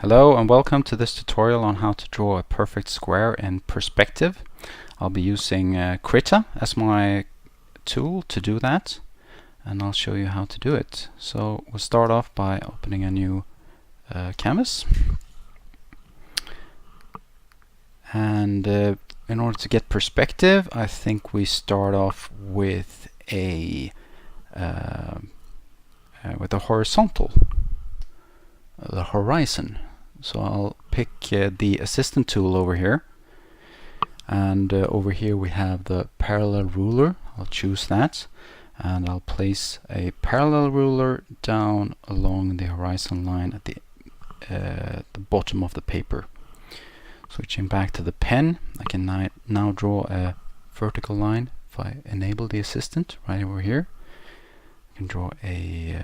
Hello and welcome to this tutorial on how to draw a perfect square in perspective. I'll be using Krita as my tool to do that, and I'll show you how to do it. So we'll start off by opening a new canvas, and in order to get perspective, I think we start off with a horizontal, the horizon. So I'll pick the assistant tool over here, and over here we have the parallel ruler. I'll choose that, and I'll place a parallel ruler down along the horizon line at the bottom of the paper. Switching back to the pen, I can now draw a vertical line. If I enable the assistant right over here, I can draw a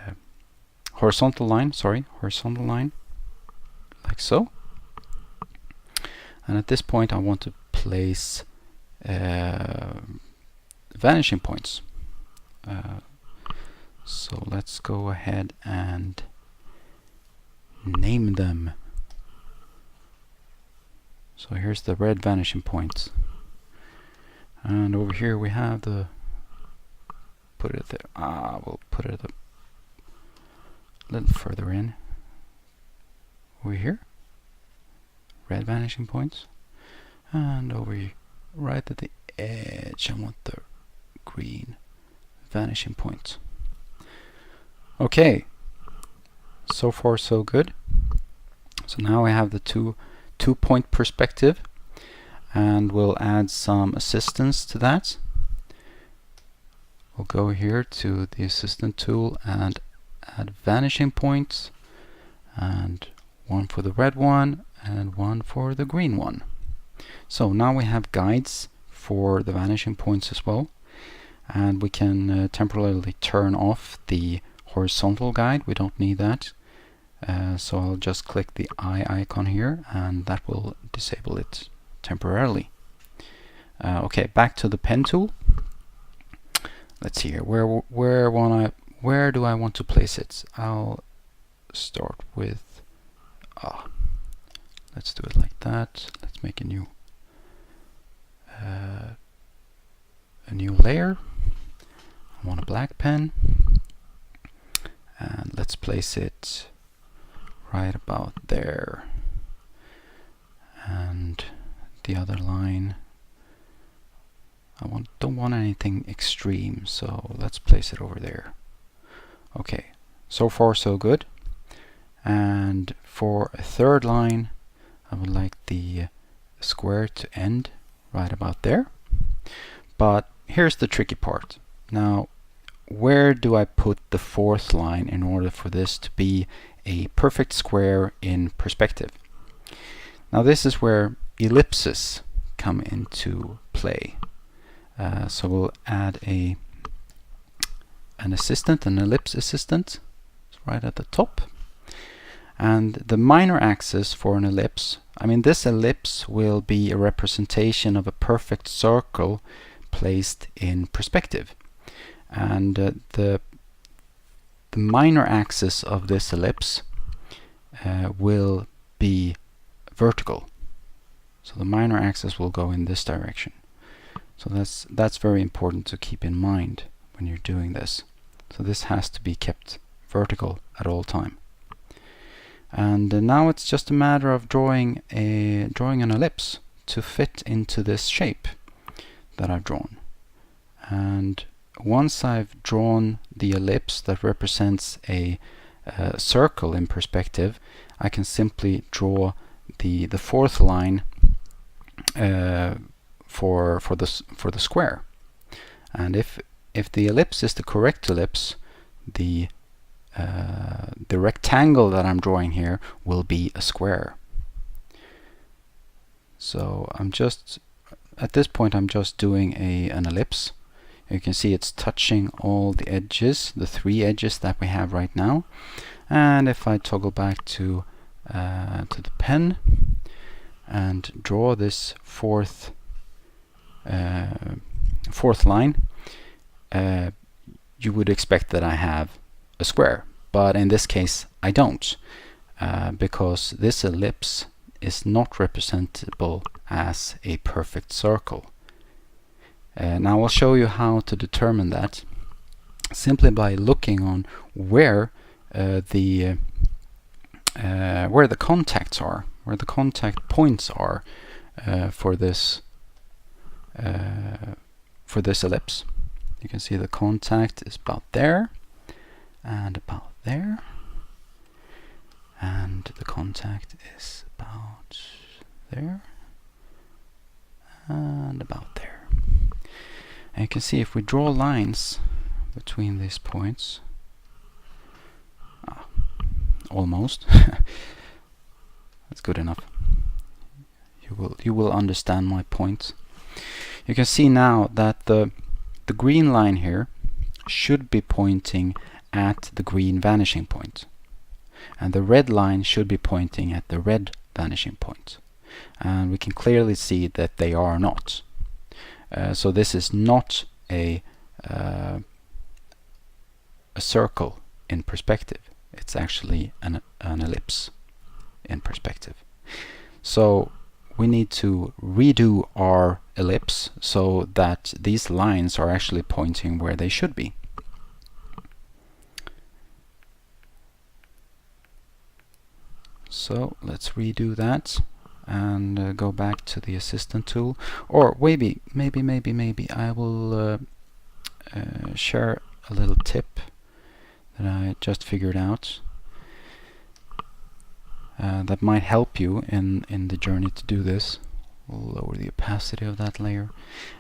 horizontal line, like so. And at this point I want to place vanishing points. So let's go ahead and name them. So here's the red vanishing points, and over here we have the, put it there, we'll put it a little further in. Over here, red vanishing points, and over here, right at the edge, I want the green vanishing points. Okay, so far so good. So now I have the two-point perspective, and we'll add some assistance to that. We'll go here to the assistant tool and add vanishing points, and one for the red one and one for the green one. So now we have guides for the vanishing points as well, and we can temporarily turn off the horizontal guide. We don't need that, so I'll just click the eye icon here, and that will disable it temporarily. Okay, back to the pen tool. Let's see here, where do I want to place it? I'll start with let's do it like that. Let's make a new layer. I want a black pen, and let's place it right about there. And the other line, don't want anything extreme, so let's place it over there. Okay, so far so good. And for a third line, I would like the square to end right about there. But here's the tricky part. Now, where do I put the fourth line in order for this to be a perfect square in perspective? Now this is where ellipses come into play. So we'll add an ellipse assistant right at the top. And the minor axis for an ellipse, this ellipse will be a representation of a perfect circle placed in perspective. And the minor axis of this ellipse will be vertical. So the minor axis will go in this direction. So that's very important to keep in mind when you're doing this. So this has to be kept vertical at all time. And now it's just a matter of drawing an ellipse to fit into this shape that I've drawn. And once I've drawn the ellipse that represents a circle in perspective, I can simply draw the fourth line for the square. And if the ellipse is the correct ellipse, the rectangle that I'm drawing here will be a square. So at this point I'm just doing an ellipse. You can see it's touching all the edges, the three edges that we have right now. And if I toggle back to the pen and draw this fourth line, you would expect that I have a square, but in this case I don't. because this ellipse is not representable as a perfect circle. Now I'll show you how to determine that simply by looking on where the contacts are, where the contact points are for this ellipse. You can see the contact is about there and about there, and the contact is about there and about there. And you can see if we draw lines between these points, almost, that's good enough. You will understand my point. You can see now that the green line here should be pointing at the green vanishing point, and the red line should be pointing at the red vanishing point, and we can clearly see that they are not. So this is not a circle in perspective. It's actually an ellipse in perspective. So we need to redo our ellipse so that these lines are actually pointing where they should be. So let's redo that and go back to the assistant tool. Or maybe I will share a little tip that I just figured out that might help you in the journey to do this. We'll lower the opacity of that layer,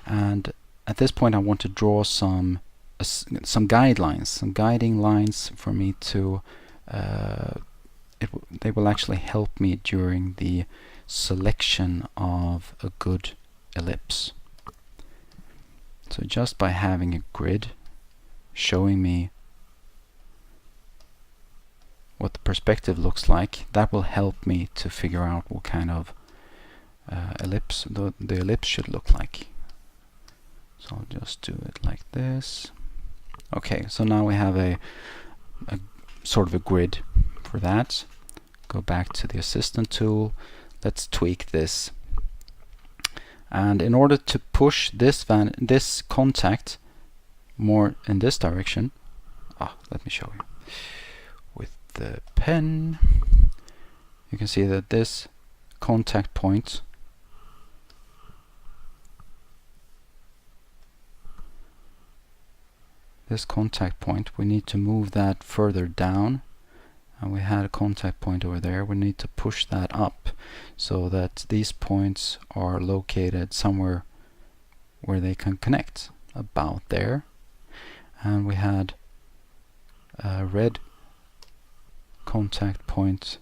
and at this point I want to draw some guidelines, some guiding lines for me to they will actually help me during the selection of a good ellipse. So just by having a grid showing me what the perspective looks like, that will help me to figure out what kind of ellipse the ellipse should look like. So I'll just do it like this. Okay, so now we have a sort of a grid for that. Go back to the assistant tool. Let's tweak this. And in order to push this contact more in this direction, let me show you. With the pen, you can see that this contact point we need to move that further down, and we had a contact point over there. We need to push that up so that these points are located somewhere where they can connect, about there. And we had a red contact point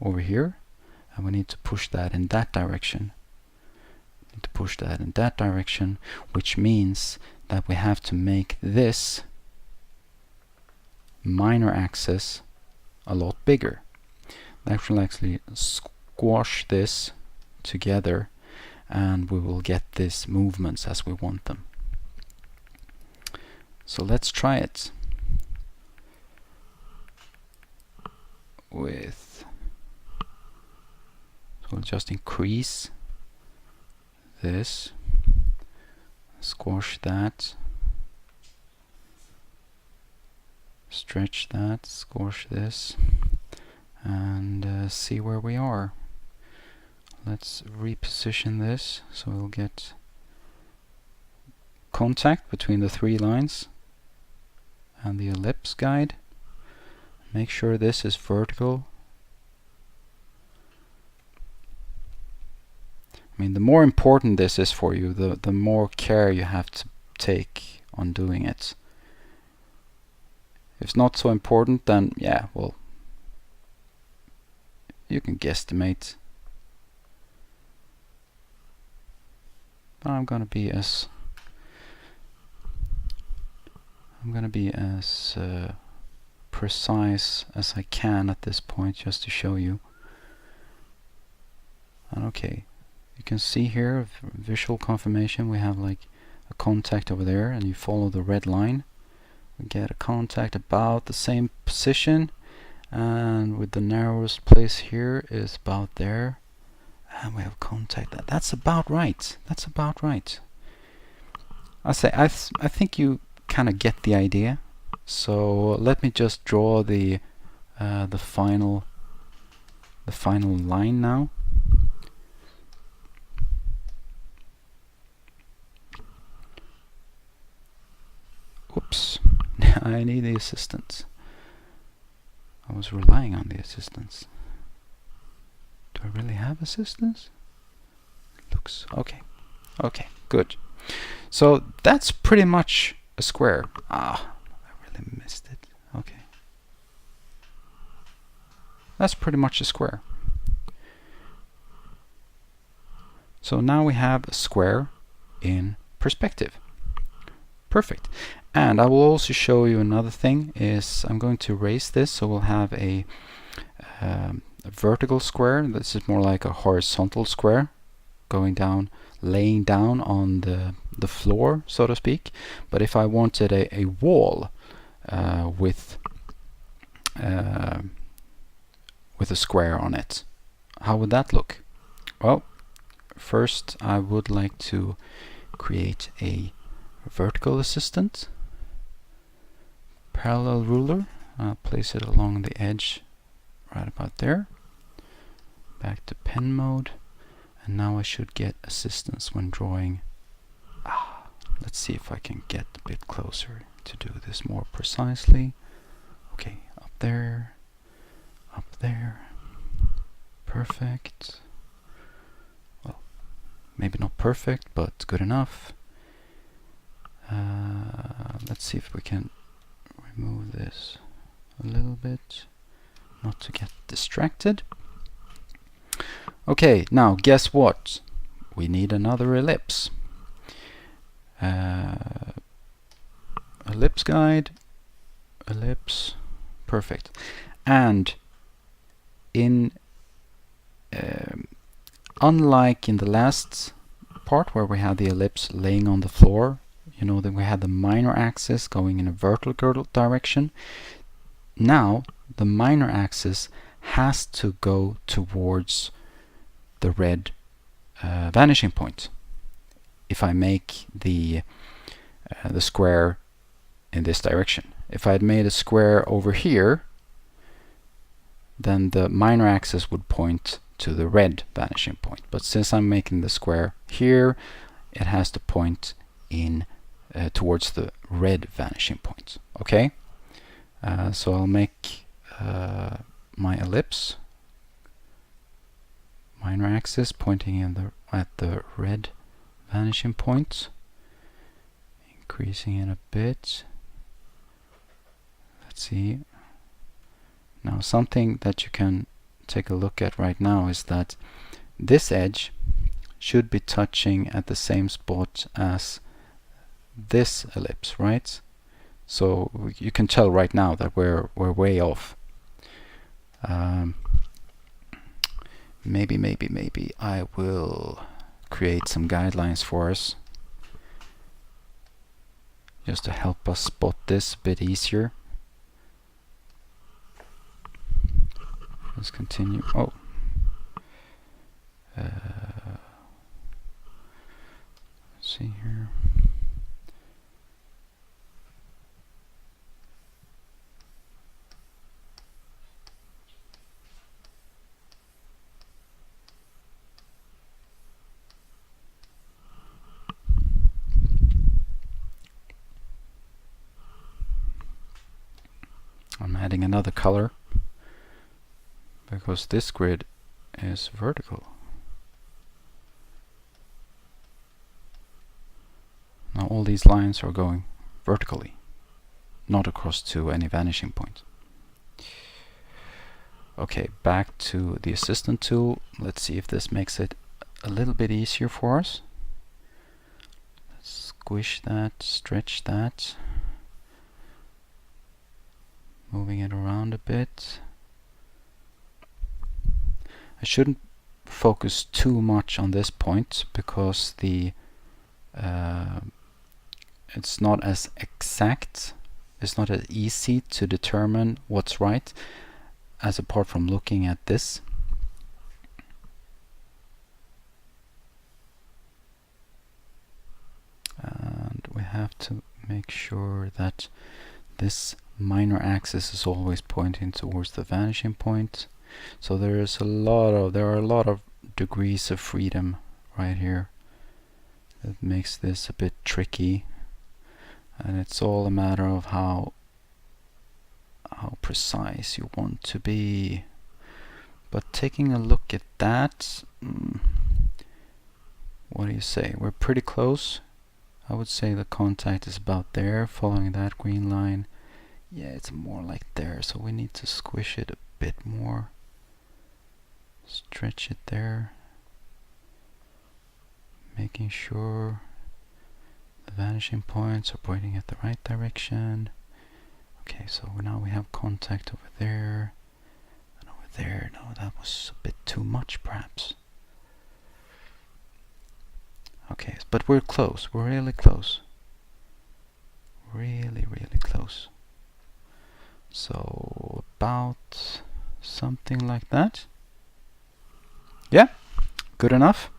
over here, and we need to push that in that direction. Which means that we have to make this minor axis a lot bigger. That will actually squash this together, and we will get these movements as we want them. So let's try it with, so we'll just increase this, squash that, stretch that, squash this, and see where we are. Let's reposition this so we'll get contact between the three lines and the ellipse guide. Make sure this is vertical. I mean, the more important this is for you, the more care you have to take on doing it. If it's not so important, then yeah, well, you can guesstimate. But I'm gonna be as precise as I can at this point, just to show you. And okay, you can see here, visual confirmation, we have like a contact over there, and you follow the red line, we get a contact about the same position, and with the narrowest place here is about there, and we have contact. That's about right. That's about right. I think you kind of get the idea. So let me just draw the final line now. Oops, I need the assistance. I was relying on the assistance. Do I really have assistance? Looks okay. Okay, good. So that's pretty much a square. Ah, I really missed it. Okay. That's pretty much a square. So now we have a square in perspective. Perfect. And I will also show you another thing. Is I'm going to erase this, so we'll have a vertical square. This is more like a horizontal square, going down, laying down on the floor, so to speak. But if I wanted a wall with a square on it, how would that look? Well, first I would like to create a vertical assistant. Parallel ruler, I'll place it along the edge right about there. Back to pen mode, and now I should get assistance when drawing. Let's see if I can get a bit closer to do this more precisely. Okay, up there, perfect. Well, maybe not perfect, but good enough. Let's see if we can remove this a little bit, not to get distracted. Okay, now guess what? We need another ellipse. Ellipse guide, ellipse, perfect. And in unlike in the last part where we had the ellipse laying on the floor, you know that we had the minor axis going in a vertical direction. Now the minor axis has to go towards the red vanishing point. If I make the square in this direction, if I had made a square over here, then the minor axis would point to the red vanishing point. But since I'm making the square here, it has to point in towards the red vanishing point. Okay, so I'll make my ellipse, minor axis pointing in at the red vanishing point, increasing it a bit. Let's see. Now something that you can take a look at right now is that this edge should be touching at the same spot as this ellipse, right? So you can tell right now that we're way off. Maybe I will create some guidelines for us just to help us spot this a bit easier. Let's continue. Oh, let's see here. I'm adding another color because this grid is vertical. Now all these lines are going vertically, not across to any vanishing point. Okay, back to the assistant tool. Let's see if this makes it a little bit easier for us. Let's squish that, stretch that, moving it around a bit. I shouldn't focus too much on this point because the it's not as exact, it's not as easy to determine what's right. as apart from looking at this. And we have to make sure that this minor axis is always pointing towards the vanishing point. So there are a lot of degrees of freedom right here. That makes this a bit tricky, and it's all a matter of how precise you want to be. But taking a look at that, what do you say? We're pretty close. I would say the contact is about there, following that green line. Yeah, it's more like there, so we need to squish it a bit more. Stretch it there. Making sure the vanishing points are pointing at the right direction. Okay, so now we have contact over there and over there. No, that was a bit too much perhaps. Okay, but we're close. We're really close. Really, really close. So about something like that. Yeah, good enough.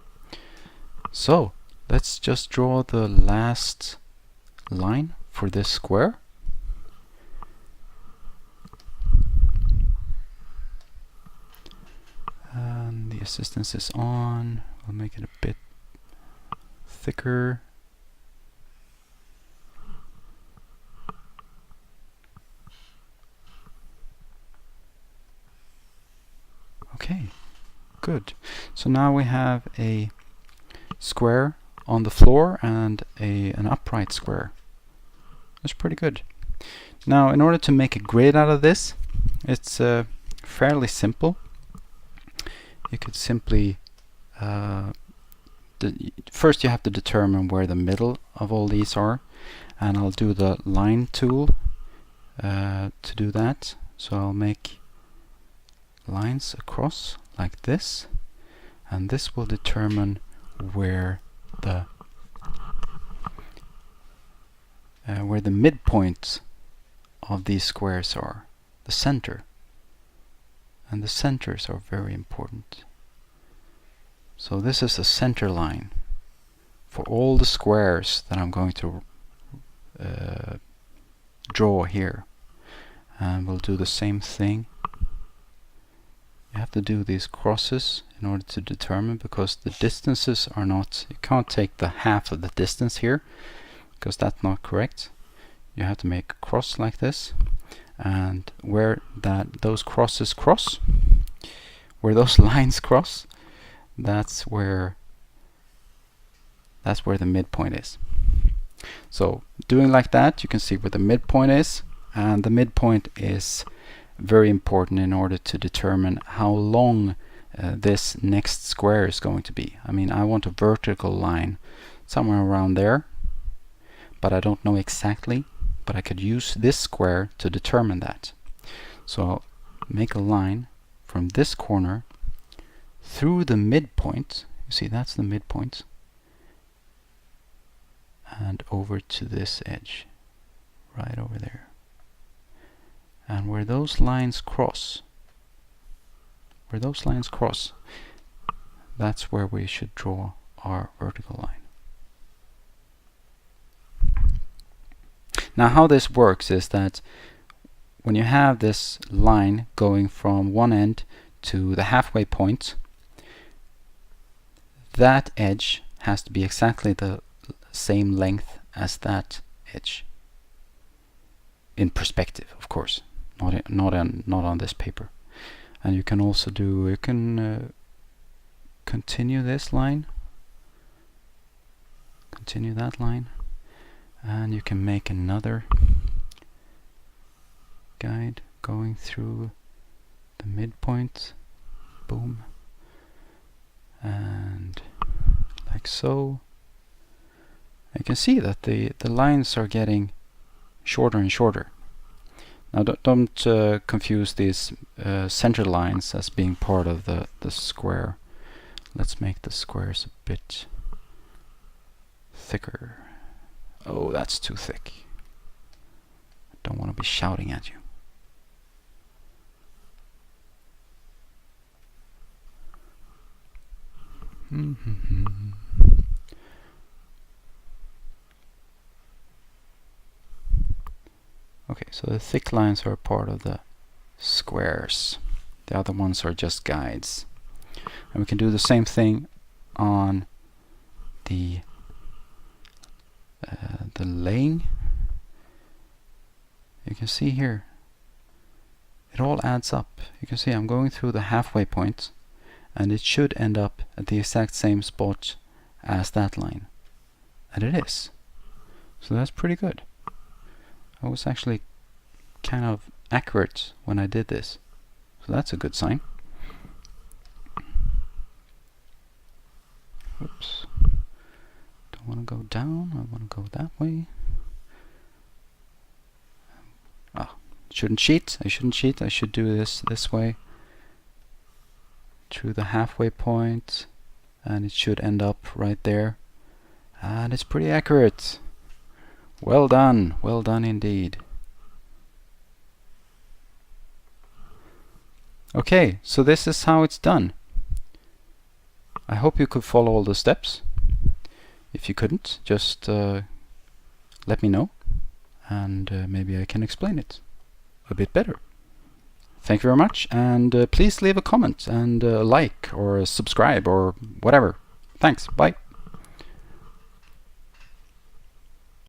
So let's just draw the last line for this square. And the assistance is on. We'll make it a bit thicker. Okay, good. So now we have a square on the floor and an upright square. That's pretty good. Now, in order to make a grid out of this, it's fairly simple. You could simply first you have to determine where the middle of all these are, and I'll do the line tool to do that. So I'll make lines across like this, and this will determine where the midpoint of these squares are, the center. And the centers are very important. So this is the center line for all the squares that I'm going to draw here. And we'll do the same thing. You have to do these crosses in order to determine, because the distances are not, you can't take the half of the distance here, because that's not correct. You have to make a cross like this, and where those crosses cross, where those lines cross, that's where the midpoint is. So doing like that, you can see where the midpoint is, and the midpoint is very important in order to determine how long this next square is going to be. I mean, I want a vertical line somewhere around there, but I don't know exactly, but I could use this square to determine that. So I'll make a line from this corner through the midpoint. You see, that's the midpoint, and over to this edge right over there. And where those lines cross, that's where we should draw our vertical line. Now how this works is that when you have this line going from one end to the halfway point, that edge has to be exactly the same length as that edge. In perspective, of course, not on this paper. And you can also do, you can continue this line, continue that line, and you can make another guide going through the midpoint, boom, and like so. You can see that the lines are getting shorter and shorter. Now don't confuse these center lines as being part of the square. Let's make the squares a bit thicker. Oh, that's too thick. I don't want to be shouting at you. Okay, so the thick lines are part of the squares. The other ones are just guides. And we can do the same thing on the laying. You can see here, it all adds up. You can see I'm going through the halfway point, and it should end up at the exact same spot as that line. And it is. So that's pretty good. I was actually kind of accurate when I did this. So that's a good sign. Oops. Don't want to go down, I want to go that way. Shouldn't cheat. I shouldn't cheat. I should do this way through the halfway point, and it should end up right there. And it's pretty accurate. Well done indeed. Okay, so this is how it's done. I hope you could follow all the steps. If you couldn't, just let me know, and maybe I can explain it a bit better. Thank you very much, and please leave a comment and a like or a subscribe or whatever. Thanks. Bye.